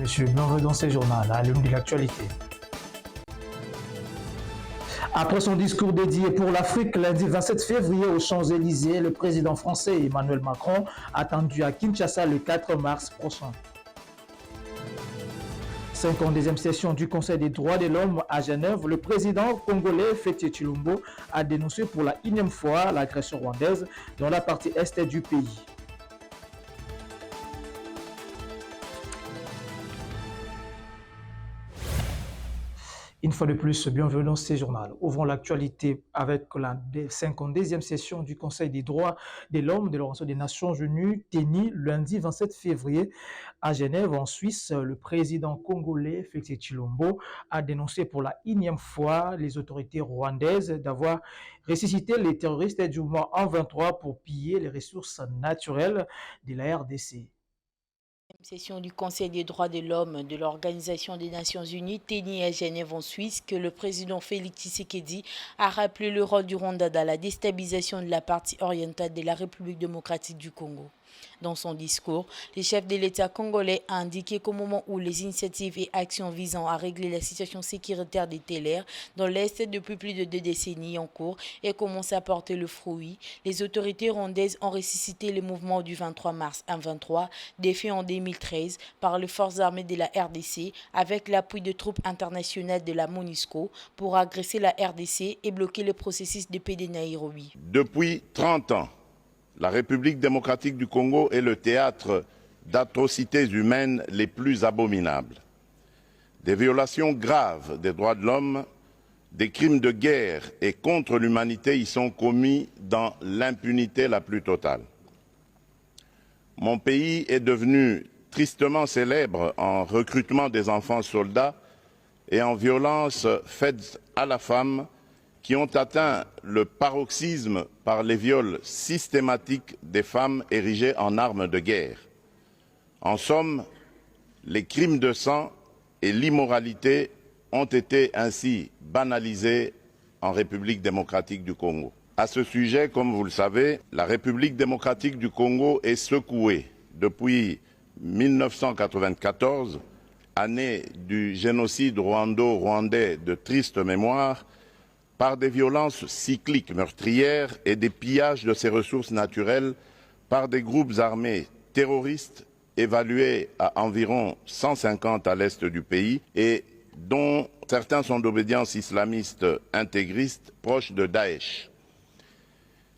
Monsieur, bienvenue dans ce journal, à l'une de l'actualité. Après son discours dédié pour l'Afrique lundi 27 février aux Champs-Élysées, le président français Emmanuel Macron attendu à Kinshasa le 4 mars prochain. 52e session du Conseil des droits de l'homme à Genève, le président congolais Fétié Tshilombo a dénoncé pour la énième fois l'agression rwandaise dans la partie est du pays. Une fois de plus, bienvenue dans ce journal. Ouvrons l'actualité avec la 52e session du Conseil des droits de l'homme de l'Organisation des Nations Unies, tenue lundi 27 février à Genève, en Suisse. Le président congolais Félix Tshilombo a dénoncé pour la énième fois les autorités rwandaises d'avoir ressuscité les terroristes du mouvement M23 pour piller les ressources naturelles de la RDC. Session du Conseil des droits de l'homme de l'Organisation des Nations Unies, tenue à Genève en Suisse, que le président Félix Tshisekedi a rappelé le rôle du Rwanda dans la déstabilisation de la partie orientale de la République démocratique du Congo. Dans son discours, le chef de l'État congolais a indiqué qu'au moment où les initiatives et actions visant à régler la situation sécuritaire des TLR dans l'Est depuis plus de 2 décennies en cours et commencent à porter le fruit, les autorités rwandaises ont ressuscité le mouvement du 23 mars M23, défait en 2013 par les forces armées de la RDC avec l'appui de troupes internationales de la MONUSCO pour agresser la RDC et bloquer le processus de paix de Nairobi. Depuis 30 ans, la République démocratique du Congo est le théâtre d'atrocités humaines les plus abominables. Des violations graves des droits de l'homme, des crimes de guerre et contre l'humanité y sont commis dans l'impunité la plus totale. Mon pays est devenu tristement célèbre en recrutement des enfants soldats et en violences faites à la femme qui ont atteint le paroxysme par les viols systématiques des femmes érigées en armes de guerre. En somme, les crimes de sang et l'immoralité ont été ainsi banalisés en République démocratique du Congo. À ce sujet, comme vous le savez, la République démocratique du Congo est secouée depuis 1994, année du génocide rwando-rwandais de triste mémoire, par des violences cycliques meurtrières et des pillages de ses ressources naturelles par des groupes armés terroristes évalués à environ 150 à l'est du pays et dont certains sont d'obédience islamiste intégriste proches de Daesh.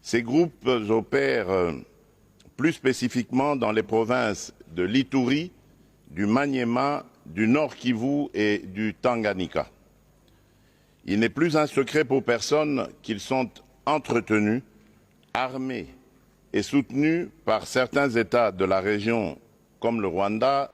Ces groupes opèrent plus spécifiquement dans les provinces de l'Ituri, du Maniema, du Nord Kivu et du Tanganyika. Il n'est plus un secret pour personne qu'ils sont entretenus, armés et soutenus par certains États de la région comme le Rwanda.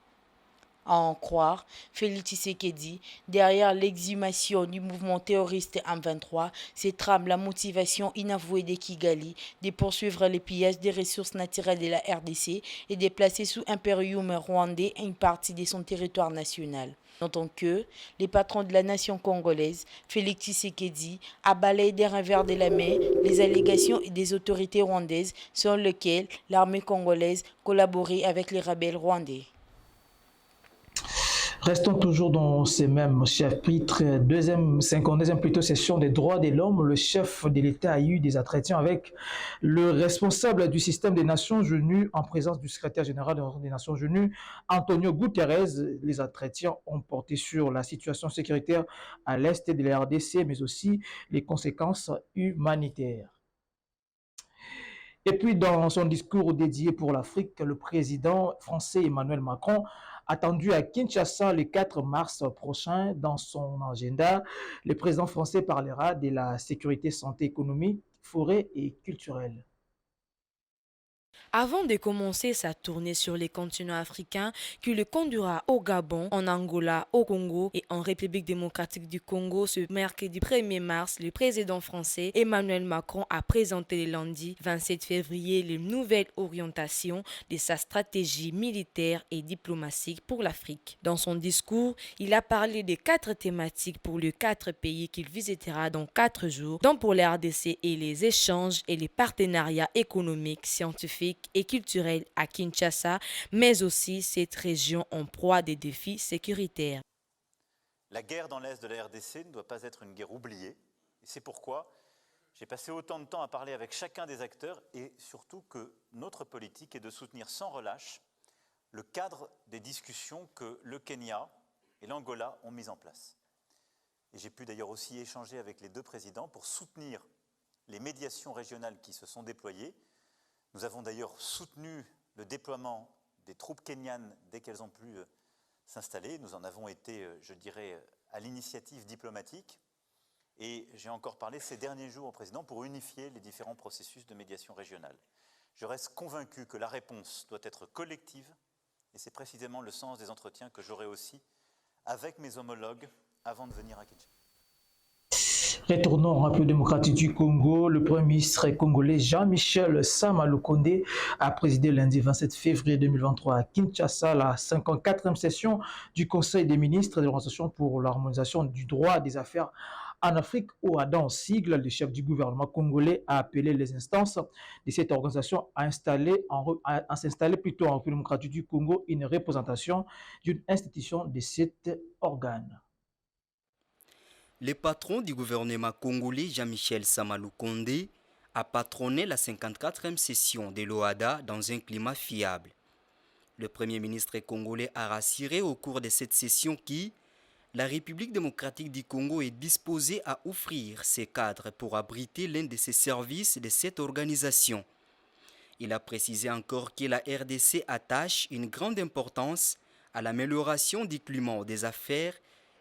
À en croire, Félix Tshisekedi, derrière l'exhumation du mouvement terroriste M23, se trame la motivation inavouée de Kigali de poursuivre les pillages des ressources naturelles de la RDC et de placer sous impérium rwandais une partie de son territoire national. Notons que les patrons de la nation congolaise, Félix Tshisekedi, a balayé d'un revers de la main les allégations des autorités rwandaises selon lesquelles l'armée congolaise collaborait avec les rebelles rwandais. Restons toujours dans ces mêmes chapitres. 52e plutôt session des droits de l'homme. Le chef de l'État a eu des entretiens avec le responsable du système des Nations Unies en présence du secrétaire général des Nations Unies, Antonio Guterres. Les entretiens ont porté sur la situation sécuritaire à l'est de la RDC, mais aussi les conséquences humanitaires. Et puis, dans son discours dédié pour l'Afrique, le président français Emmanuel Macron, attendu à Kinshasa le 4 mars prochain, dans son agenda, le président français parlera de la sécurité, santé, économique, forêt et culturelle. Avant de commencer sa tournée sur les continents africains, qui le conduira au Gabon, en Angola, au Congo et en République démocratique du Congo ce mercredi 1er mars, le président français Emmanuel Macron a présenté le lundi 27 février les nouvelles orientations de sa stratégie militaire et diplomatique pour l'Afrique. Dans son discours, il a parlé de 4 thématiques pour les 4 pays qu'il visitera dans 4 jours, dont pour la RDC et les échanges et les partenariats économiques, scientifiques économique et culturel à Kinshasa, mais aussi cette région en proie des défis sécuritaires. La guerre dans l'Est de la RDC ne doit pas être une guerre oubliée. Et c'est pourquoi j'ai passé autant de temps à parler avec chacun des acteurs et surtout que notre politique est de soutenir sans relâche le cadre des discussions que le Kenya et l'Angola ont mis en place. Et j'ai pu d'ailleurs aussi échanger avec les deux présidents pour soutenir les médiations régionales qui se sont déployées. Nous avons d'ailleurs soutenu le déploiement des troupes kenyanes dès qu'elles ont pu s'installer. Nous en avons été, je dirais, à l'initiative diplomatique. Et j'ai encore parlé ces derniers jours au président pour unifier les différents processus de médiation régionale. Je reste convaincu que la réponse doit être collective et c'est précisément le sens des entretiens que j'aurai aussi avec mes homologues avant de venir à Kinshasa. Retournons en République démocratique du Congo. Le Premier ministre congolais Jean-Michel Sama Lukonde a présidé lundi 27 février 2023 à Kinshasa la 54e session du Conseil des ministres de l'Organisation pour l'harmonisation du droit des affaires en Afrique, OADA en sigle. Le chef du gouvernement congolais a appelé les instances de cette organisation à s'installer plutôt en République démocratique du Congo une représentation d'une institution de cet organe. Le patron du gouvernement congolais, Jean-Michel Sama Lukonde, a patronné la 54e session de l'OADA dans un climat fiable. Le Premier ministre congolais a rassuré au cours de cette session la République démocratique du Congo est disposée à offrir ses cadres pour abriter l'un de ses services de cette organisation. Il a précisé encore que la RDC attache une grande importance à l'amélioration du climat des affaires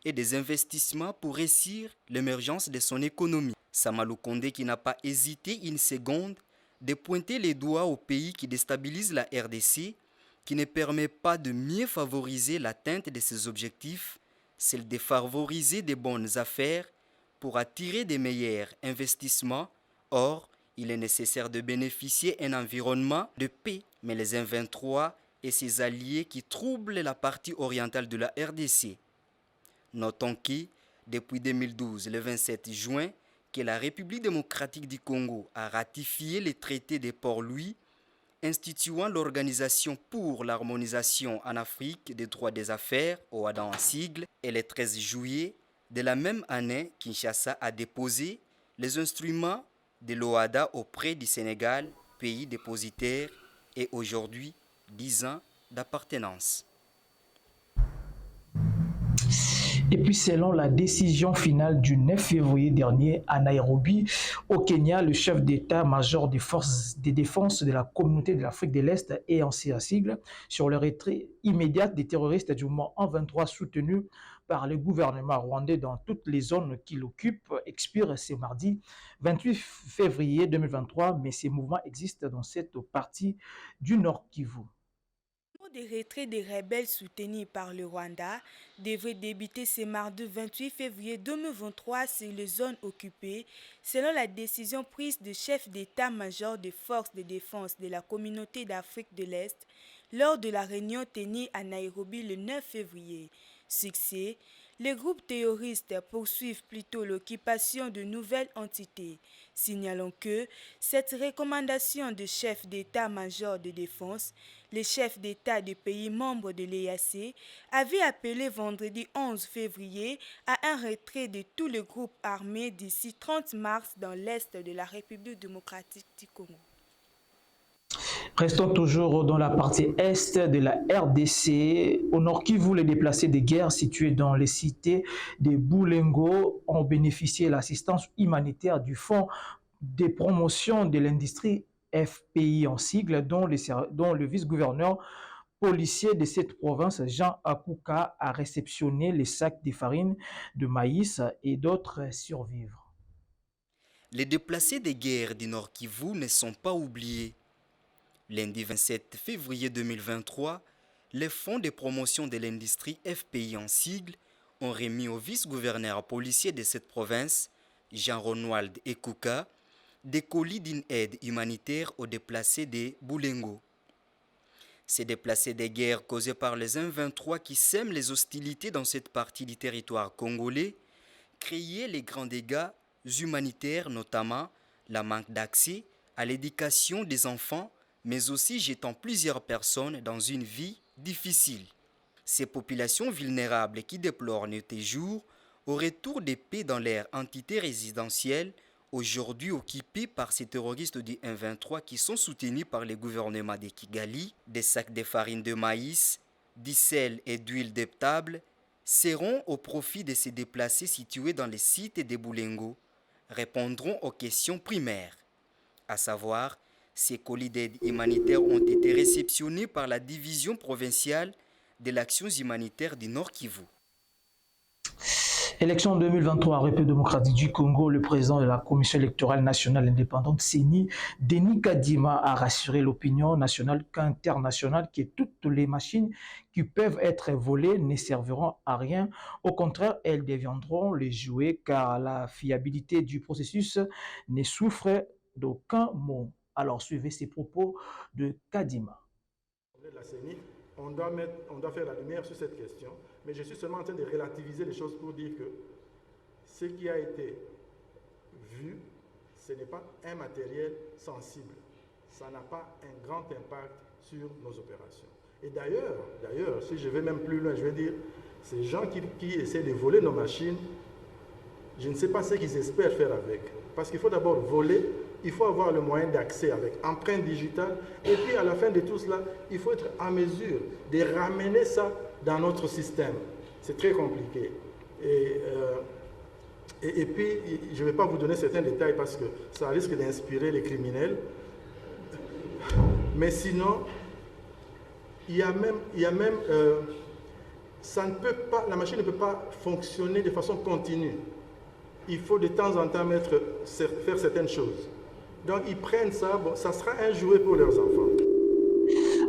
et des investissements pour réussir l'émergence de son économie. Sama Lukonde, qui n'a pas hésité une seconde de pointer les doigts aux pays qui déstabilisent la RDC, qui ne permet pas de mieux favoriser l'atteinte de ses objectifs, celle de favoriser de bonnes affaires pour attirer des meilleurs investissements. Or, il est nécessaire de bénéficier d'un environnement de paix. Mais les M23 et ses alliés qui troublent la partie orientale de la RDC. Notons que, depuis 2012, le 27 juin, que la République démocratique du Congo a ratifié le traité de Port-Louis instituant l'Organisation pour l'harmonisation en Afrique des droits des affaires, OADA en sigle, et le 13 juillet de la même année, Kinshasa a déposé les instruments de l'OADA auprès du Sénégal, pays dépositaire, et aujourd'hui 10 ans d'appartenance. Et puis, selon la décision finale du 9 février dernier à Nairobi, au Kenya, le chef d'état-major des forces de défense de la communauté de l'Afrique de l'Est et en sigle sur le retrait immédiat des terroristes du mouvement 23 soutenus par le gouvernement rwandais dans toutes les zones qu'il occupe expire ce mardi 28 février 2023, mais ces mouvements existent dans cette partie du Nord Kivu. Le retrait des rebelles soutenus par le Rwanda devrait débuter ce mardi 28 février 2023 sur les zones occupées, selon la décision prise du chef d'état-major des forces de défense de la communauté d'Afrique de l'Est lors de la réunion tenue à Nairobi le 9 février. Succès, les groupes terroristes poursuivent plutôt l'occupation de nouvelles entités. Signalons que cette recommandation du chef d'état-major de défense, le chef d'État des pays membres de l'EAC, avait appelé vendredi 11 février à un retrait de tous les groupes armés d'ici 30 mars dans l'est de la République démocratique du Congo. Restons toujours dans la partie est de la RDC. Au Nord Kivu, les déplacés de guerre situés dans les cités de Boulengo ont bénéficié de l'assistance humanitaire du Fonds de promotion de l'industrie FPI en sigle, dont le vice-gouverneur policier de cette province, Jean Akouka, a réceptionné les sacs de farine, de maïs et d'autres survivres. Les déplacés de guerre du Nord Kivu ne sont pas oubliés. Lundi 27 février 2023, les fonds de promotion de l'industrie FPI en sigle ont remis au vice-gouverneur policier de cette province, Jean-Ronald Ekouka, des colis d'une aide humanitaire aux déplacés de Boulengo. Ces déplacés de guerre causés par les M23 qui sèment les hostilités dans cette partie du territoire congolais créaient les grands dégâts humanitaires, notamment la manque d'accès à l'éducation des enfants mais aussi jetant plusieurs personnes dans une vie difficile. Ces populations vulnérables qui déplorent nuit et jour au retour des paix dans leur entité résidentielle, aujourd'hui occupée par ces terroristes du M23 qui sont soutenus par le gouvernement de Kigali, des sacs de farine de maïs, du sel et d'huile d'étable, seront au profit de ces déplacés situés dans les sites de Boulengo, répondront aux questions primaires, à savoir, ces colis d'aide humanitaire ont été réceptionnés par la division provinciale de l'action humanitaire du Nord Kivu. Élection 2023 en République démocratique du Congo, le président de la Commission électorale nationale indépendante, CENI, Denis Kadima, a rassuré l'opinion nationale qu'internationale que toutes les machines qui peuvent être volées ne serviront à rien. Au contraire, elles deviendront les jouets car la fiabilité du processus ne souffre d'aucun mot. Alors suivez ces propos de Kadima. La CENI, on doit faire la lumière sur cette question, mais je suis seulement en train de relativiser les choses pour dire que ce qui a été vu, ce n'est pas un matériel sensible. Ça n'a pas un grand impact sur nos opérations. Et d'ailleurs, si je vais même plus loin, je vais dire, ces gens qui essaient de voler nos machines, je ne sais pas ce qu'ils espèrent faire avec. Parce qu'il faut d'abord voler, il faut avoir le moyen d'accès avec empreinte digitale, et puis à la fin de tout cela, il faut être en mesure de ramener ça dans notre système. C'est très compliqué. Et puis, je ne vais pas vous donner certains détails parce que ça risque d'inspirer les criminels. Mais sinon, ça ne peut pas, la machine ne peut pas fonctionner de façon continue. Il faut de temps en temps faire certaines choses. Donc ils prennent ça, bon, ça sera un jouet pour leurs enfants.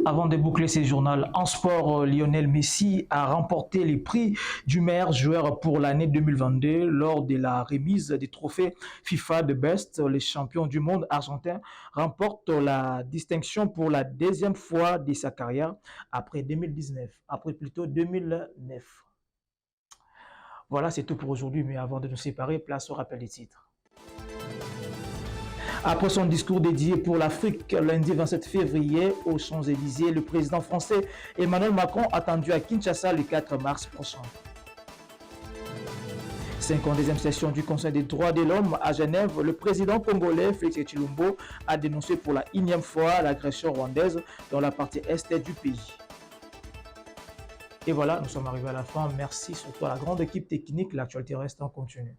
Avant de boucler ces journaux, en sport, Lionel Messi a remporté les prix du meilleur joueur pour l'année 2022 lors de la remise des trophées FIFA de Best. Les champions du monde argentin remportent la distinction pour la deuxième fois de sa carrière après 2009. Voilà, c'est tout pour aujourd'hui, mais avant de nous séparer, place au rappel des titres. Après son discours dédié pour l'Afrique lundi 27 février aux Champs-Élysées, le président français Emmanuel Macron attendu à Kinshasa le 4 mars prochain. 52e session du Conseil des droits de l'homme à Genève, le président congolais Félix Tshilombo a dénoncé pour la 1e fois l'agression rwandaise dans la partie est du pays. Et voilà, nous sommes arrivés à la fin. Merci surtout à la grande équipe technique. L'actualité reste en continu.